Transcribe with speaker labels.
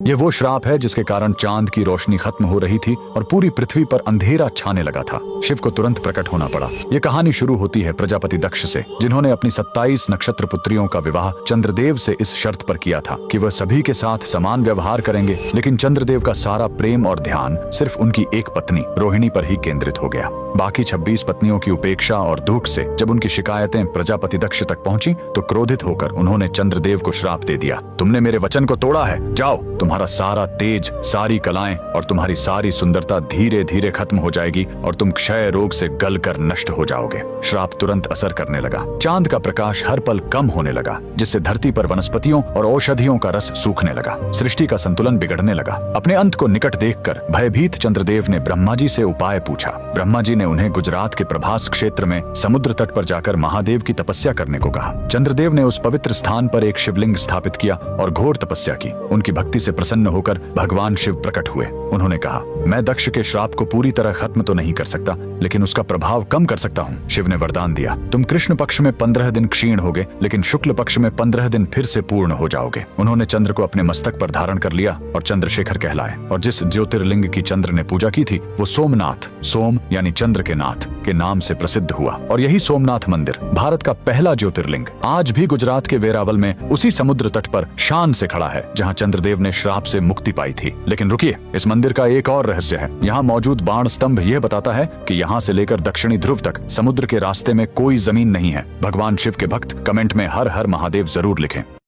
Speaker 1: ये वो श्राप है जिसके कारण चांद की रोशनी खत्म हो रही थी और पूरी पृथ्वी पर अंधेरा छाने लगा था। शिव को तुरंत प्रकट होना पड़ा। ये कहानी शुरू होती है प्रजापति दक्ष से, जिन्होंने अपनी 27 नक्षत्र पुत्रियों का विवाह चंद्रदेव से इस शर्त पर किया था कि वह सभी के साथ समान व्यवहार करेंगे। लेकिन चंद्रदेव का सारा प्रेम और ध्यान सिर्फ उनकी एक पत्नी रोहिणी पर ही केंद्रित हो गया। बाकी 26 पत्नियों की उपेक्षा और दुख से जब उनकी शिकायतें प्रजापति दक्ष तक पहुंची तो क्रोधित होकर उन्होंने चंद्रदेव को श्राप दे दिया। तुमने मेरे वचन को तोड़ा है, जाओ, तुम्हारा सारा तेज, सारी कलाएं और तुम्हारी सारी सुंदरता धीरे धीरे खत्म हो जाएगी और तुम क्षय रोग से गलकर नष्ट हो जाओगे। श्राप तुरंत असर करने लगा। चांद का प्रकाश हर पल कम होने लगा, जिससे धरती पर वनस्पतियों और औषधियों का रस सूखने लगा। सृष्टि का संतुलन बिगड़ने लगा। अपने अंत को निकट देखकर भयभीत चंद्रदेव ने ब्रह्मा जी से उपाय पूछा। ब्रह्मा जी ने उन्हें गुजरात के प्रभास क्षेत्र में समुद्र तट पर जाकर महादेव की तपस्या करने को कहा। चंद्रदेव ने उस पवित्र स्थान पर एक शिवलिंग स्थापित किया और घोर तपस्या की। उनकी भक्ति से प्रसन्न होकर भगवान शिव प्रकट हुए। उन्होंने कहा, मैं दक्ष के श्राप को पूरी तरह खत्म तो नहीं कर सकता, लेकिन उसका प्रभाव कम कर सकता हूँ। शिव ने वरदान दिया, तुम कृष्ण पक्ष में 15 दिन क्षीण होगे, लेकिन शुक्ल पक्ष में 15 दिन फिर से पूर्ण हो जाओगे। उन्होंने चंद्र को अपने मस्तक पर धारण कर लिया और चंद्रशेखर कहलाए। और जिस ज्योतिर्लिंग की चंद्र ने पूजा की थी वो सोमनाथ, सोम यानी चंद्र के नाथ के नाम से प्रसिद्ध हुआ। और यही सोमनाथ मंदिर भारत का पहला ज्योतिर्लिंग आज भी गुजरात के वेरावल में उसी समुद्र तट पर शान से खड़ा है, जहाँ चंद्रदेव ने श्राप से मुक्ति पाई थी। लेकिन रुकिए, इस मंदिर का एक और रहस्य है। यहाँ मौजूद बाण स्तंभ यह बताता है कि यहाँ से लेकर दक्षिणी ध्रुव तक समुद्र के रास्ते में कोई जमीन नहीं है। भगवान शिव के भक्त कमेंट में हर हर महादेव जरूर लिखें।